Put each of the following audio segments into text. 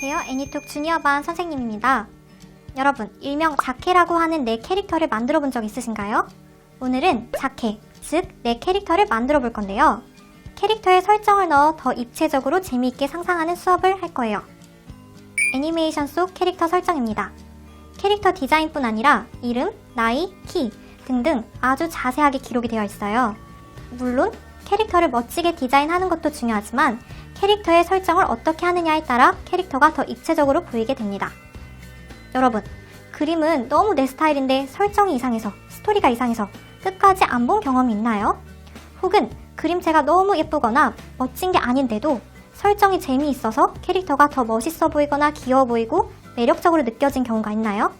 안녕하세요. 애니톡 주니어반 선생님입니다. 여러분, 일명 자캐라고 하는 내 캐릭터를 만들어 본 적 있으신가요? 오늘은 자캐, 즉 내 캐릭터를 만들어 볼 건데요. 캐릭터에 설정을 넣어 더 입체적으로 재미있게 상상하는 수업을 할 거예요. 애니메이션 속 캐릭터 설정입니다. 캐릭터 디자인뿐 아니라 이름, 나이, 키 등등 아주 자세하게 기록이 되어 있어요. 물론 캐릭터를 멋지게 디자인하는 것도 중요하지만 캐릭터의 설정을 어떻게 하느냐에 따라 캐릭터가 더 입체적으로 보이게 됩니다. 여러분, 그림은 너무 내 스타일인데 설정이 이상해서, 스토리가 이상해서 끝까지 안 본 경험이 있나요? 혹은 그림체가 너무 예쁘거나 멋진 게 아닌데도 설정이 재미있어서 캐릭터가 더 멋있어 보이거나 귀여워 보이고 매력적으로 느껴진 경우가 있나요?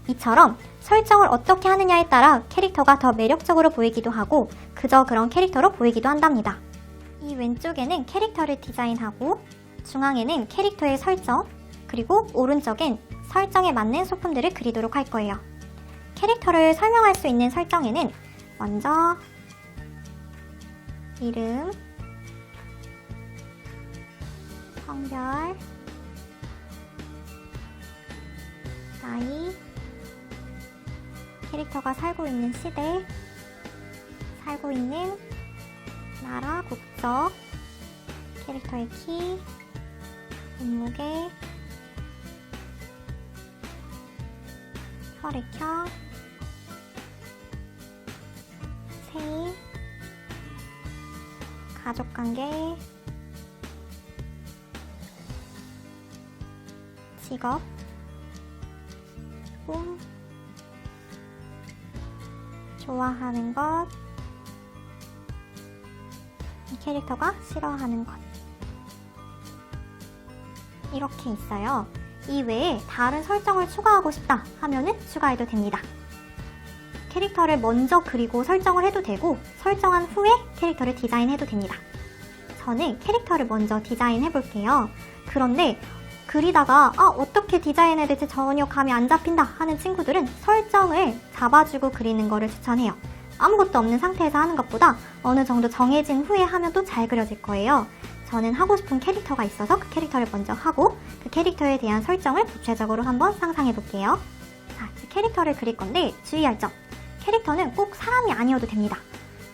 이처럼 설정을 어떻게 하느냐에 따라 캐릭터가 더 매력적으로 보이기도 하고 그저 그런 캐릭터로 보이기도 한답니다. 이 왼쪽에는 캐릭터를 디자인하고 중앙에는 캐릭터의 설정, 그리고 오른쪽엔 설정에 맞는 소품들을 그리도록 할 거예요. 캐릭터를 설명할 수 있는 설정에는 먼저 이름, 성별, 나이, 캐릭터가 살고 있는 시대, 살고 있는 나라, 국적, 캐릭터의 키, 몸무게, 혈액형, 생일, 가족관계, 직업, 꿈, 좋아하는 것, 이 캐릭터가 싫어하는 것, 이렇게 있어요. 이 외에 다른 설정을 추가하고 싶다 하면은 추가해도 됩니다. 캐릭터를 먼저 그리고 설정을 해도 되고 설정한 후에 캐릭터를 디자인해도 됩니다. 저는 캐릭터를 먼저 디자인해 볼게요. 그런데 그리다가 어떻게 디자인해야 될지 전혀 감이 안 잡힌다 하는 친구들은 설정을 잡아주고 그리는 거를 추천해요. 아무것도 없는 상태에서 하는 것보다 어느 정도 정해진 후에 하면 또 잘 그려질 거예요. 저는 하고 싶은 캐릭터가 있어서 그 캐릭터를 먼저 하고 그 캐릭터에 대한 설정을 구체적으로 한번 상상해 볼게요. 자, 이제 캐릭터를 그릴 건데 주의할 점. 캐릭터는 꼭 사람이 아니어도 됩니다.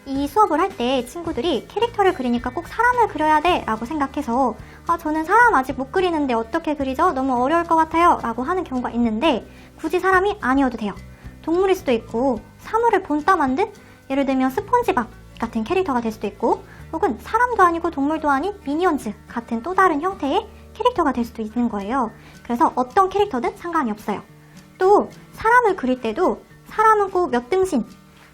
이 수업을 할 때 친구들이 캐릭터를 그리니까 꼭 사람을 그려야 돼 라고 생각해서 저는 사람 아직 못 그리는데 어떻게 그리죠? 너무 어려울 것 같아요 라고 하는 경우가 있는데 굳이 사람이 아니어도 돼요. 동물일 수도 있고 사물을 본따 만든 예를 들면 스폰지밥 같은 캐릭터가 될 수도 있고 혹은 사람도 아니고 동물도 아닌 미니언즈 같은 또 다른 형태의 캐릭터가 될 수도 있는 거예요. 그래서 어떤 캐릭터든 상관이 없어요. 또 사람을 그릴 때도 사람은 꼭 몇 등신,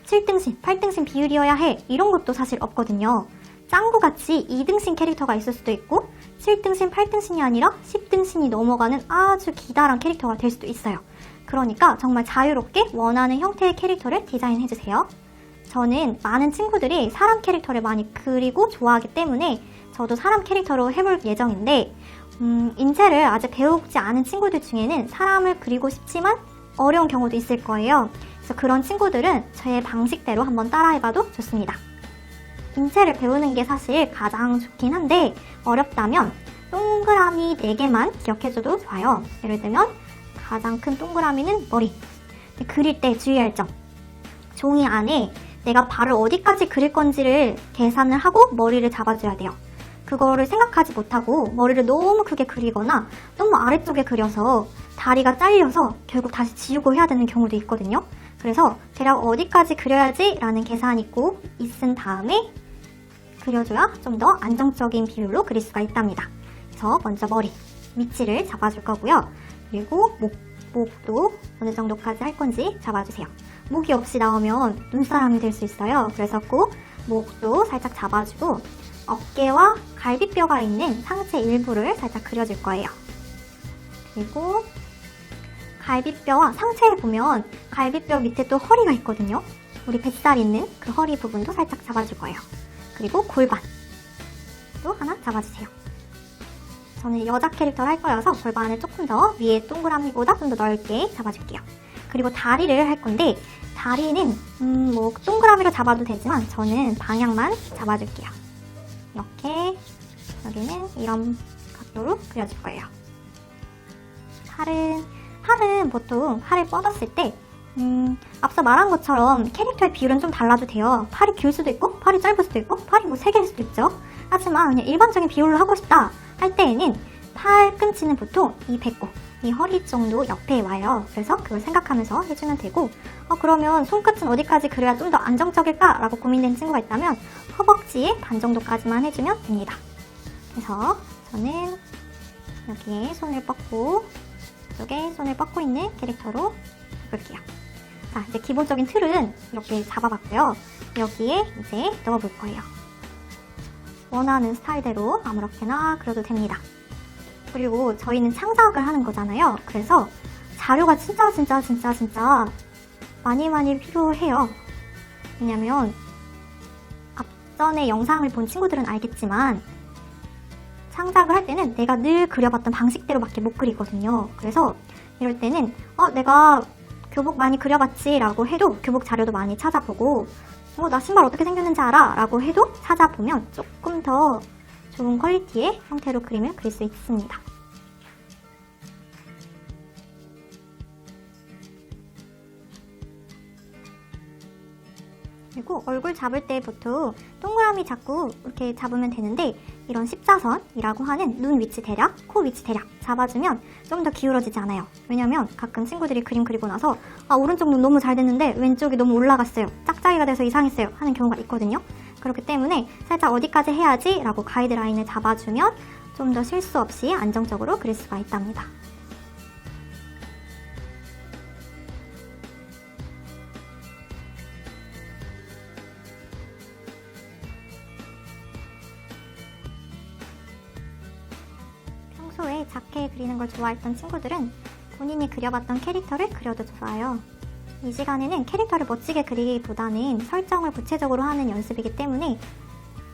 7등신, 8등신 비율이어야 해 이런 것도 사실 없거든요. 짱구같이 2등신 캐릭터가 있을 수도 있고 7등신, 8등신이 아니라 10등신이 넘어가는 아주 기다란 캐릭터가 될 수도 있어요. 그러니까 정말 자유롭게 원하는 형태의 캐릭터를 디자인해주세요. 저는 많은 친구들이 사람 캐릭터를 많이 그리고 좋아하기 때문에 저도 사람 캐릭터로 해볼 예정인데 인체를 아직 배우지 않은 친구들 중에는 사람을 그리고 싶지만 어려운 경우도 있을 거예요. 그래서 그런 친구들은 제 방식대로 한번 따라해봐도 좋습니다. 인체를 배우는 게 사실 가장 좋긴 한데 어렵다면 동그라미 4개만 기억해줘도 좋아요. 예를 들면 가장 큰 동그라미는 머리. 그릴 때 주의할 점. 종이 안에 내가 발을 어디까지 그릴 건지를 계산을 하고 머리를 잡아줘야 돼요. 그거를 생각하지 못하고 머리를 너무 크게 그리거나 너무 아래쪽에 그려서 다리가 잘려서 결국 다시 지우고 해야 되는 경우도 있거든요. 그래서 대략 어디까지 그려야지 라는 계산이 꼭 있은 다음에 그려줘야 좀 더 안정적인 비율로 그릴 수가 있답니다. 그래서 먼저 머리, 위치를 잡아줄 거고요. 그리고 목도 어느 정도까지 할 건지 잡아주세요. 목이 없이 나오면 눈사람이 될 수 있어요. 그래서 꼭 목도 살짝 잡아주고 어깨와 갈비뼈가 있는 상체 일부를 살짝 그려줄 거예요. 그리고 갈비뼈와 상체에 보면 갈비뼈 밑에 또 허리가 있거든요. 우리 뱃살 있는 그 허리 부분도 살짝 잡아줄 거예요. 그리고 골반도 하나 잡아주세요. 저는 여자 캐릭터를 할 거여서 골반을 조금 더 위에 동그라미보다 좀 더 넓게 잡아줄게요. 그리고 다리를 할 건데 다리는 동그라미로 잡아도 되지만 저는 방향만 잡아줄게요. 이렇게 여기는 이런 각도로 그려줄 거예요. 팔은 보통 팔을 뻗었을 때 앞서 말한 것처럼 캐릭터의 비율은 좀 달라도 돼요. 팔이 길 수도 있고 팔이 짧을 수도 있고 팔이 뭐 3개일 수도 있죠. 하지만 그냥 일반적인 비율로 하고 싶다 할 때에는 팔꿈치는 보통 이 배꼽, 이 허리 정도 옆에 와요. 그래서 그걸 생각하면서 해주면 되고 그러면 손끝은 어디까지 그려야 좀 더 안정적일까? 라고 고민된 친구가 있다면 허벅지의 반 정도까지만 해주면 됩니다. 그래서 저는 여기에 손을 뻗고 이쪽에 손을 뻗고 있는 캐릭터로 해볼게요. 자, 이제 기본적인 틀은 이렇게 잡아봤고요. 여기에 이제 넣어볼 거예요. 원하는 스타일대로 아무렇게나 그려도 됩니다. 그리고 저희는 창작을 하는 거잖아요. 그래서 자료가 진짜 많이 필요해요. 왜냐면 앞전에 영상을 본 친구들은 알겠지만 창작을 할 때는 내가 늘 그려봤던 방식대로밖에 못 그리거든요. 그래서 이럴 때는 내가 교복 많이 그려봤지 라고 해도 교복 자료도 많이 찾아보고 나 신발 어떻게 생겼는지 알아? 라고 해도 찾아보면 조금 더 좋은 퀄리티의 형태로 그림을 그릴 수 있습니다. 그리고 얼굴 잡을 때 보통 동그라미 자꾸 이렇게 잡으면 되는데 이런 십자선이라고 하는 눈 위치 대략, 코 위치 대략 잡아주면 좀 더 기울어지지 않아요. 왜냐면 가끔 친구들이 그림 그리고 나서 오른쪽 눈 너무 잘 됐는데 왼쪽이 너무 올라갔어요. 짝짝이가 돼서 이상했어요. 하는 경우가 있거든요. 그렇기 때문에 살짝 어디까지 해야지 라고 가이드라인을 잡아주면 좀 더 실수 없이 안정적으로 그릴 수가 있답니다. 평소에 작게 그리는 걸 좋아했던 친구들은 본인이 그려봤던 캐릭터를 그려도 좋아요. 이 시간에는 캐릭터를 멋지게 그리기보다는 설정을 구체적으로 하는 연습이기 때문에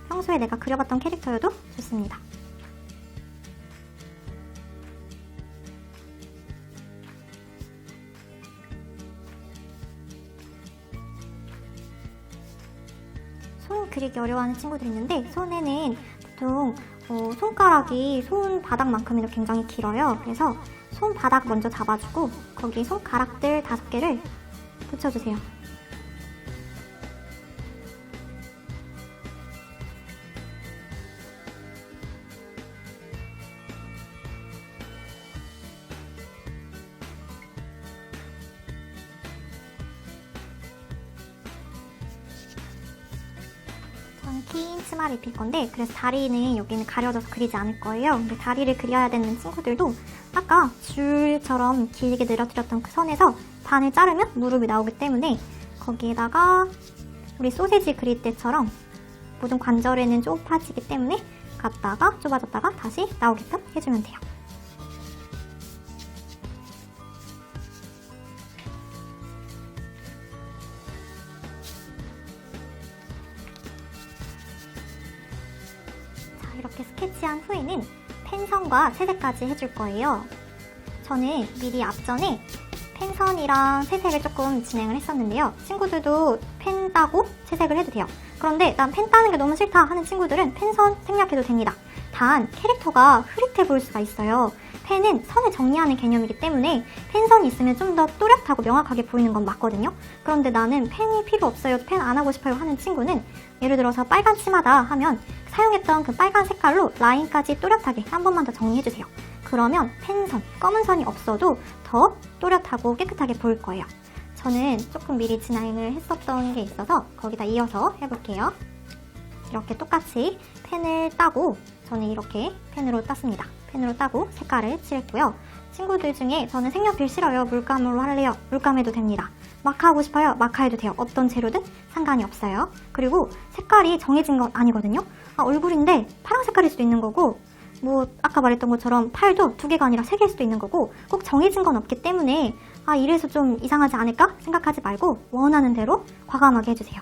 평소에 내가 그려봤던 캐릭터여도 좋습니다. 손 그리기 어려워하는 친구들이 있는데 손에는 보통 손가락이 손바닥만큼이나 굉장히 길어요. 그래서 손바닥 먼저 잡아주고 거기 손가락들 5개를 붙여주세요. 저는 긴 치마를 입힐 건데 그래서 다리는 여기는 가려져서 그리지 않을 거예요. 근데 다리를 그려야 되는 친구들도 아까 줄처럼 길게 늘어뜨렸던 그 선에서 반을 자르면 무릎이 나오기 때문에 거기에다가 우리 소세지 그릴 때처럼 모든 관절에는 좁아지기 때문에 갔다가 좁아졌다가 다시 나오게끔 해주면 돼요. 이렇게 스케치한 후에는 펜선과 채색까지 해줄 거예요. 저는 미리 앞전에 펜선이랑 채색을 조금 진행을 했었는데요. 친구들도 펜 따고 채색을 해도 돼요. 그런데 난 펜 따는 게 너무 싫다 하는 친구들은 펜선 생략해도 됩니다. 단 캐릭터가 흐릿해 보일 수가 있어요. 펜은 선을 정리하는 개념이기 때문에 펜선이 있으면 좀 더 또렷하고 명확하게 보이는 건 맞거든요. 그런데 나는 펜이 필요 없어요, 펜 안 하고 싶어요 하는 친구는 예를 들어서 빨간 치마다 하면 사용했던 그 빨간 색깔로 라인까지 또렷하게 한 번만 더 정리해주세요. 그러면 펜선, 검은 선이 없어도 더 또렷하고 깨끗하게 보일 거예요. 저는 조금 미리 진행을 했었던 게 있어서 거기다 이어서 해볼게요. 이렇게 똑같이 펜을 따고 저는 이렇게 펜으로 땄습니다. 펜으로 따고 색깔을 칠했고요. 친구들 중에 저는 색연필 싫어요, 물감으로 할래요, 물감해도 됩니다. 마카 하고 싶어요, 마카 해도 돼요. 어떤 재료든 상관이 없어요. 그리고 색깔이 정해진 건 아니거든요. 얼굴인데 파란 색깔일 수도 있는 거고 아까 말했던 것처럼 팔도 2개가 아니라 3개일 수도 있는 거고 꼭 정해진 건 없기 때문에 이래서 좀 이상하지 않을까 생각하지 말고 원하는 대로 과감하게 해주세요.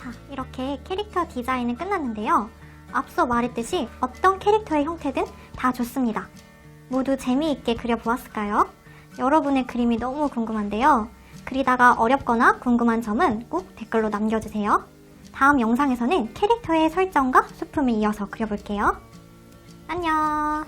자, 이렇게 캐릭터 디자인은 끝났는데요. 앞서 말했듯이 어떤 캐릭터의 형태든 다 좋습니다. 모두 재미있게 그려보았을까요? 여러분의 그림이 너무 궁금한데요. 그리다가 어렵거나 궁금한 점은 꼭 댓글로 남겨주세요. 다음 영상에서는 캐릭터의 설정과 소품을 이어서 그려볼게요. 안녕!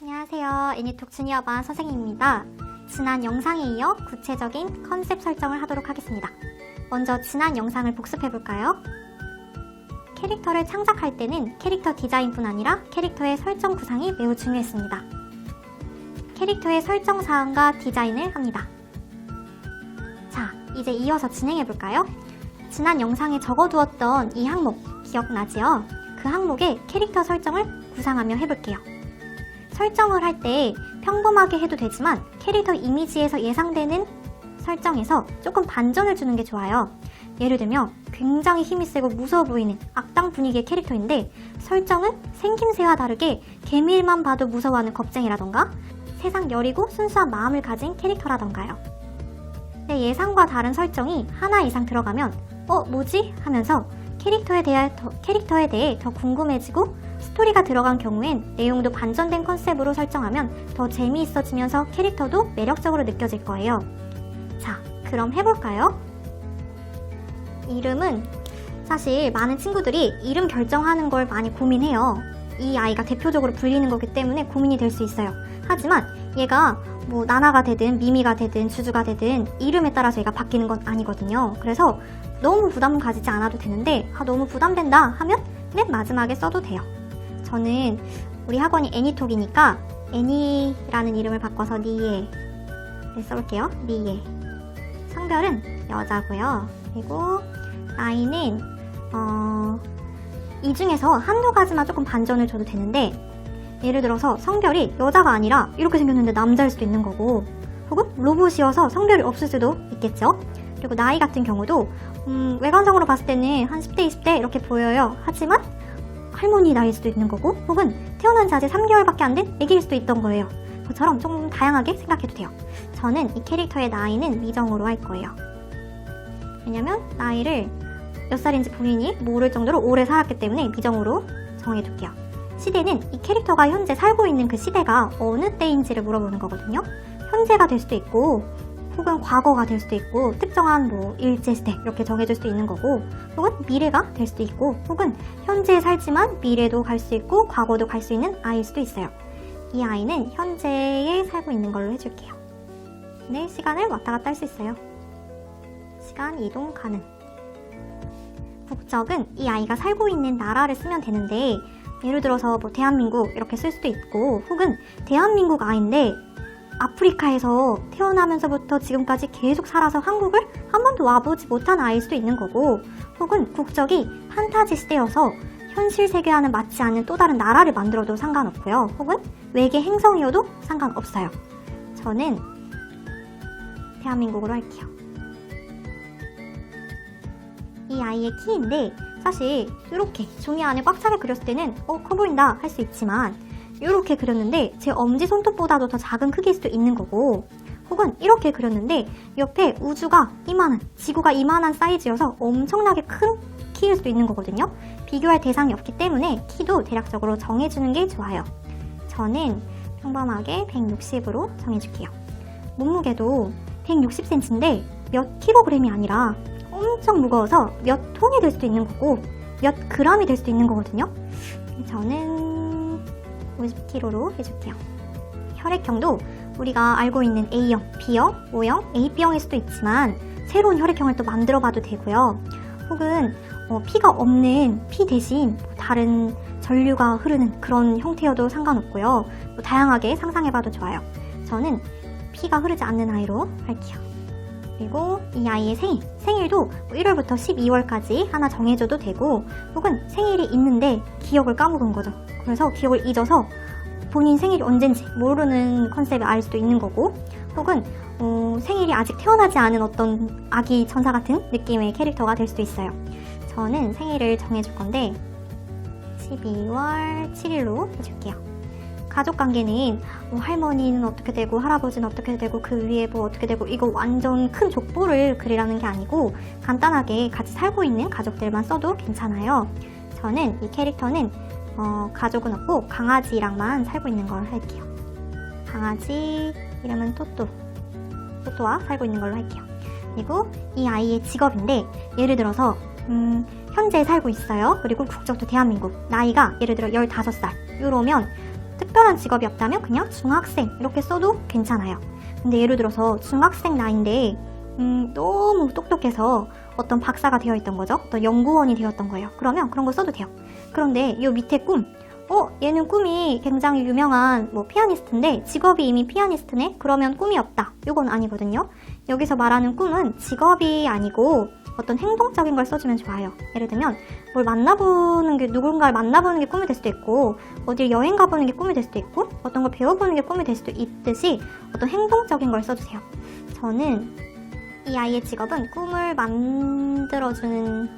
안녕하세요. 애니톡 주니어반 선생님입니다. 지난 영상에 이어 구체적인 컨셉 설정을 하도록 하겠습니다. 먼저 지난 영상을 복습해볼까요? 캐릭터를 창작할 때는 캐릭터 디자인뿐 아니라 캐릭터의 설정 구상이 매우 중요했습니다. 캐릭터의 설정 사항과 디자인을 합니다. 자, 이제 이어서 진행해볼까요? 지난 영상에 적어두었던 이 항목 기억나지요? 그 항목에 캐릭터 설정을 구상하며 해볼게요. 설정을 할 때 평범하게 해도 되지만 캐릭터 이미지에서 예상되는 설정에서 조금 반전을 주는 게 좋아요. 예를 들면 굉장히 힘이 세고 무서워 보이는 악당 분위기의 캐릭터인데 설정은 생김새와 다르게 개미만 봐도 무서워하는 겁쟁이라던가 세상 여리고 순수한 마음을 가진 캐릭터라던가요. 내 예상과 다른 설정이 하나 이상 들어가면 뭐지? 하면서 캐릭터에 대해 더 궁금해지고 스토리가 들어간 경우엔 내용도 반전된 컨셉으로 설정하면 더 재미있어지면서 캐릭터도 매력적으로 느껴질 거예요. 자, 그럼 해볼까요? 이름은 사실 많은 친구들이 이름 결정하는 걸 많이 고민해요. 이 아이가 대표적으로 불리는 거기 때문에 고민이 될 수 있어요. 하지만 얘가 뭐 나나가 되든 미미가 되든 주주가 되든 이름에 따라서 얘가 바뀌는 건 아니거든요. 그래서 너무 부담 가지지 않아도 되는데 너무 부담된다 하면 맨 마지막에 써도 돼요. 저는 우리 학원이 애니톡이니까 애니라는 이름을 바꿔서 니에 써볼게요. 니에. 성별은 여자고요. 그리고 나이는 이 중에서 한두 가지만 조금 반전을 줘도 되는데 예를 들어서 성별이 여자가 아니라 이렇게 생겼는데 남자일 수도 있는 거고 혹은 로봇이어서 성별이 없을 수도 있겠죠. 그리고 나이 같은 경우도 외관상으로 봤을 때는 한 10대, 20대 이렇게 보여요. 하지만 할머니 나이일 수도 있는 거고 혹은 태어난 지 아직 3개월밖에 안 된 애기일 수도 있던 거예요. 그처럼 좀 다양하게 생각해도 돼요. 저는 이 캐릭터의 나이는 미정으로 할 거예요. 왜냐면 나이를 몇 살인지 본인이 모를 정도로 오래 살았기 때문에 미정으로 정해둘게요. 시대는 이 캐릭터가 현재 살고 있는 그 시대가 어느 때인지를 물어보는 거거든요. 현재가 될 수도 있고 혹은 과거가 될 수도 있고 특정한 일제시대 이렇게 정해줄 수도 있는 거고 혹은 미래가 될 수도 있고 혹은 현재에 살지만 미래도 갈 수 있고 과거도 갈 수 있는 아이일 수도 있어요. 이 아이는 현재에 살고 있는 걸로 해줄게요. 네, 시간을 왔다 갔다 할 수 있어요. 시간 이동 가능. 국적은 이 아이가 살고 있는 나라를 쓰면 되는데 예를 들어서 대한민국 이렇게 쓸 수도 있고 혹은 대한민국 아이인데 아프리카에서 태어나면서부터 지금까지 계속 살아서 한국을 한 번도 와보지 못한 아이일 수도 있는 거고 혹은 국적이 판타지 시대여서 현실 세계와는 맞지 않는 또 다른 나라를 만들어도 상관없고요. 혹은 외계 행성이어도 상관없어요. 저는 대한민국으로 할게요. 이 아이의 키인데 사실 이렇게 종이 안에 꽉 차게 그렸을 때는 커 보인다 할 수 있지만 이렇게 그렸는데 제 엄지손톱보다도 더 작은 크기일 수도 있는 거고 혹은 이렇게 그렸는데 옆에 우주가 이만한, 지구가 이만한 사이즈여서 엄청나게 큰 키일 수도 있는 거거든요. 비교할 대상이 없기 때문에 키도 대략적으로 정해주는 게 좋아요. 저는 평범하게 160으로 정해줄게요. 몸무게도 160cm인데 몇 킬로그램이 아니라 엄청 무거워서 몇 톤이 될 수도 있는 거고 몇 그램이 될 수도 있는 거거든요. 저는 50kg로 해줄게요. 혈액형도 우리가 알고 있는 A형, B형, O형, AB형일 수도 있지만 새로운 혈액형을 또 만들어 봐도 되고요. 혹은 피가 없는 피 대신 다른 전류가 흐르는 그런 형태여도 상관없고요. 다양하게 상상해 봐도 좋아요. 저는 피가 흐르지 않는 아이로 할게요. 그리고 이 아이의 생일도 1월부터 12월까지 하나 정해줘도 되고 혹은 생일이 있는데 기억을 까먹은 거죠. 그래서 기억을 잊어서 본인 생일이 언젠지 모르는 컨셉의 아이일 수도 있는 거고 혹은 생일이 아직 태어나지 않은 어떤 아기 천사 같은 느낌의 캐릭터가 될 수도 있어요. 저는 생일을 정해줄 건데 12월 7일로 해줄게요. 가족 관계는 뭐 할머니는 어떻게 되고 할아버지는 어떻게 되고 그 위에 뭐 어떻게 되고 이거 완전 큰 족보를 그리라는 게 아니고 간단하게 같이 살고 있는 가족들만 써도 괜찮아요. 저는 이 캐릭터는 가족은 없고 강아지랑만 살고 있는 걸 할게요. 강아지 이름은 토토와 살고 있는 걸로 할게요. 그리고 이 아이의 직업인데 예를 들어서 현재 살고 있어요. 그리고 국적도 대한민국. 나이가 예를 들어 15살 이러면 특별한 직업이 없다면 그냥 중학생 이렇게 써도 괜찮아요. 근데 예를 들어서 중학생 나이인데 너무 똑똑해서 어떤 박사가 되어 있던 거죠. 어떤 연구원이 되었던 거예요. 그러면 그런 거 써도 돼요. 그런데 이 밑에 꿈, 얘는 꿈이 굉장히 유명한 뭐 피아니스트인데 직업이 이미 피아니스트네? 그러면 꿈이 없다. 이건 아니거든요. 여기서 말하는 꿈은 직업이 아니고 어떤 행동적인 걸 써주면 좋아요. 예를 들면 누군가를 만나보는 게 꿈이 될 수도 있고 어딜 여행 가보는 게 꿈이 될 수도 있고 어떤 걸 배워보는 게 꿈이 될 수도 있듯이 어떤 행동적인 걸 써주세요. 저는 이 아이의 직업은 꿈을 만들어줌으로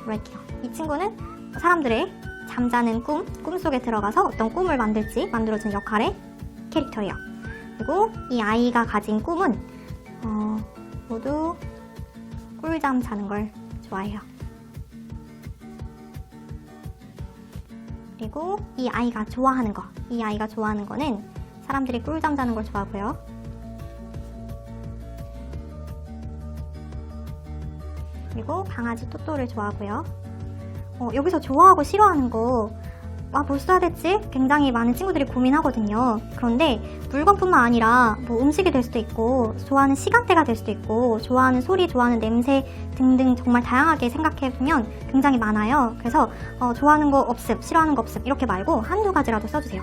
할게요. 이 친구는 사람들의 잠자는 꿈속에 들어가서 어떤 꿈을 만들어주는 역할의 캐릭터예요. 그리고 이 아이가 가진 꿈은 모두 꿀잠 자는 걸 좋아해요. 그리고 이 아이가 좋아하는 거는 사람들이 꿀잠 자는 걸 좋아하고요. 그리고 강아지 토토를 좋아하고요. 여기서 좋아하고 싫어하는 거 뭘 써야 될지 굉장히 많은 친구들이 고민하거든요. 그런데 물건뿐만 아니라 뭐 음식이 될 수도 있고 좋아하는 시간대가 될 수도 있고 좋아하는 소리, 좋아하는 냄새 등등 정말 다양하게 생각해보면 굉장히 많아요. 그래서 좋아하는 거 없음, 싫어하는 거 없음 이렇게 말고 한두 가지라도 써주세요.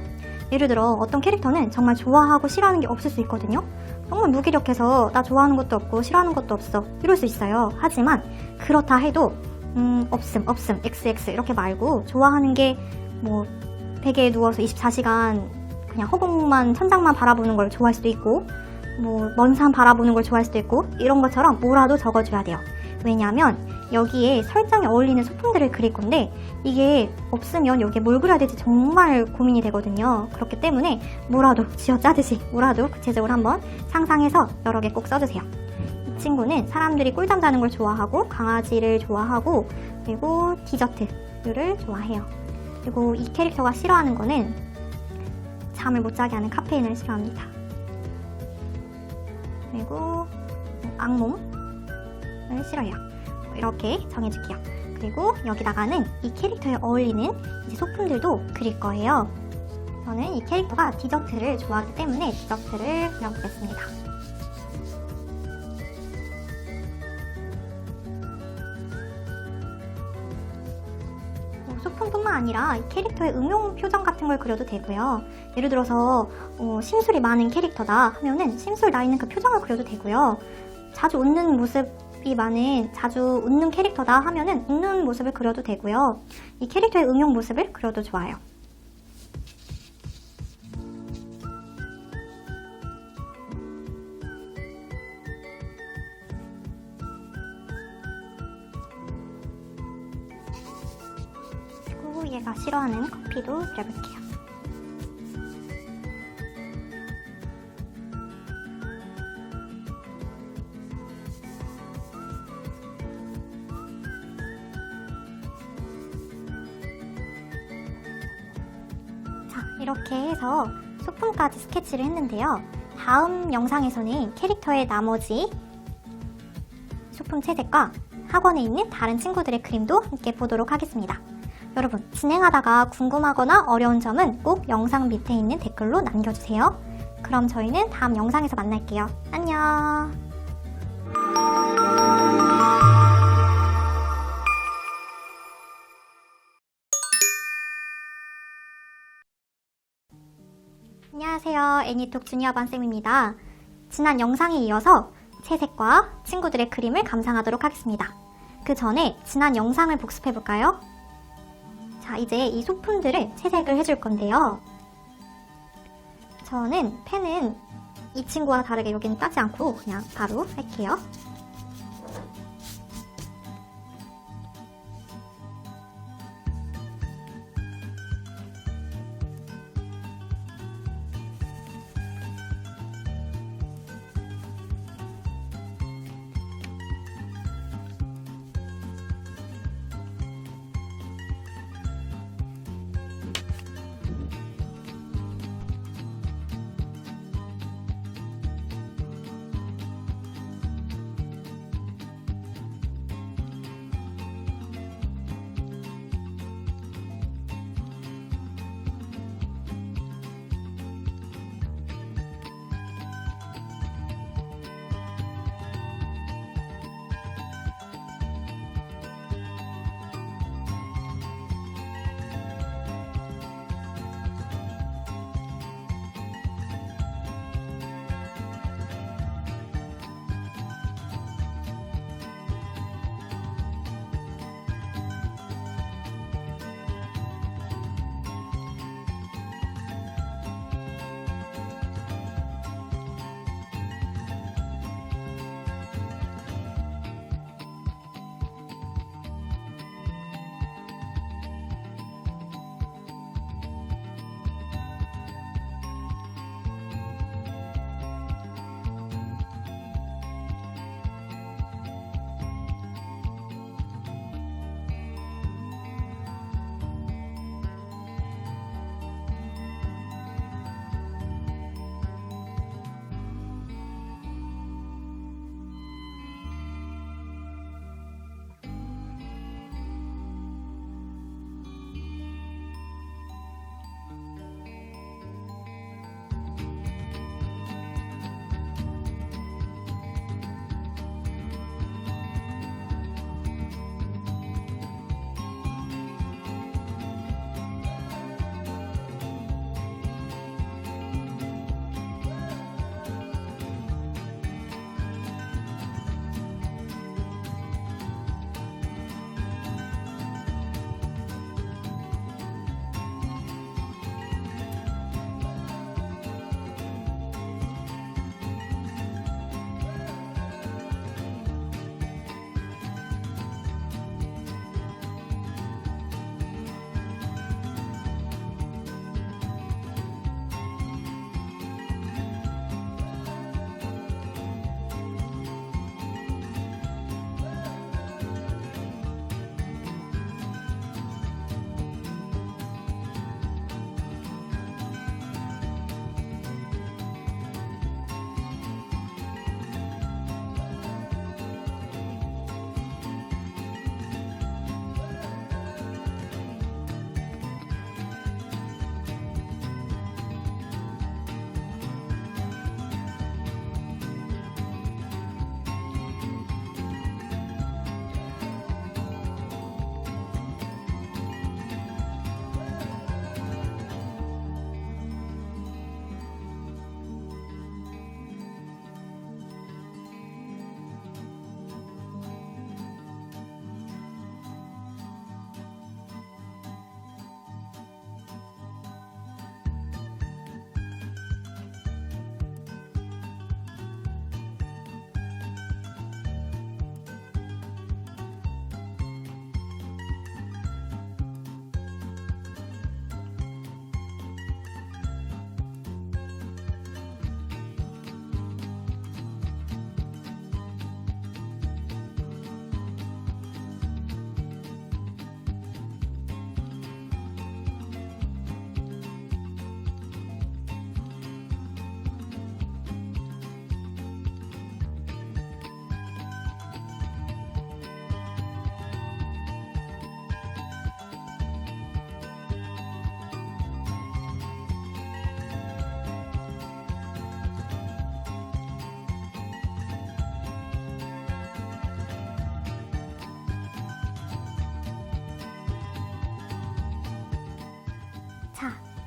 예를 들어 어떤 캐릭터는 정말 좋아하고 싫어하는 게 없을 수 있거든요. 정말 무기력해서 나 좋아하는 것도 없고 싫어하는 것도 없어 이럴 수 있어요. 하지만 그렇다 해도 없음, XX 이렇게 말고 좋아하는 게 뭐 베개에 누워서 24시간 그냥 허공만 천장만 바라보는 걸 좋아할 수도 있고 뭐 먼 산 바라보는 걸 좋아할 수도 있고 이런 것처럼 뭐라도 적어줘야 돼요. 왜냐하면 여기에 설정에 어울리는 소품들을 그릴 건데 이게 없으면 여기에 뭘 그려야 될지 정말 고민이 되거든요. 그렇기 때문에 뭐라도 쥐어짜듯이 뭐라도 구체적으로 한번 상상해서 여러 개 꼭 써주세요. 이 친구는 사람들이 꿀잠 자는 걸 좋아하고 강아지를 좋아하고 그리고 디저트류를 좋아해요. 그리고 이 캐릭터가 싫어하는 거는 잠을 못 자게 하는 카페인을 싫어합니다. 그리고 악몽을 싫어해요. 이렇게 정해줄게요. 그리고 여기다가는 이 캐릭터에 어울리는 이제 소품들도 그릴 거예요. 저는 이 캐릭터가 디저트를 좋아하기 때문에 디저트를 그려보겠습니다. 소품뿐만 아니라 이 캐릭터의 응용 표정 같은 걸 그려도 되고요. 예를 들어서 심술이 많은 캐릭터다 하면은 심술 나 있는 그 표정을 그려도 되고요. 자주 웃는 모습이 많은 자주 웃는 캐릭터다 하면은 웃는 모습을 그려도 되고요. 이 캐릭터의 응용 모습을 그려도 좋아요. 얘가 싫어하는 커피도 그려볼게요. 자, 이렇게 해서 소품까지 스케치를 했는데요. 다음 영상에서는 캐릭터의 나머지 소품 채색과 학원에 있는 다른 친구들의 그림도 함께 보도록 하겠습니다. 여러분, 진행하다가 궁금하거나 어려운 점은 꼭 영상 밑에 있는 댓글로 남겨주세요. 그럼 저희는 다음 영상에서 만날게요. 안녕! 안녕하세요. 애니톡 주니어반쌤입니다. 지난 영상에 이어서 채색과 친구들의 그림을 감상하도록 하겠습니다. 그 전에 지난 영상을 복습해볼까요? 자, 이제 이 소품들을 채색을 해줄 건데요. 저는 펜은 이 친구와 다르게 여기는 따지 않고 그냥 바로 할게요.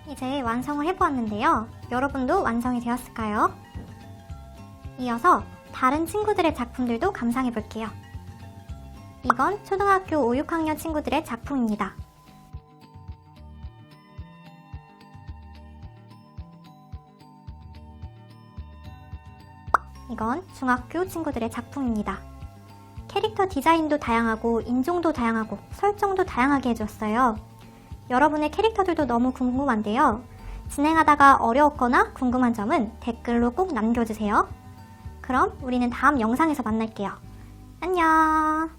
이제 완성을 해보았는데요. 여러분도 완성이 되었을까요? 이어서 다른 친구들의 작품들도 감상해 볼게요. 이건 초등학교 5, 6학년 친구들의 작품입니다. 이건 중학교 친구들의 작품입니다. 캐릭터 디자인도 다양하고 인종도 다양하고 설정도 다양하게 해줬어요. 여러분의 캐릭터들도 너무 궁금한데요. 진행하다가 어려웠거나 궁금한 점은 댓글로 꼭 남겨주세요. 그럼 우리는 다음 영상에서 만날게요. 안녕!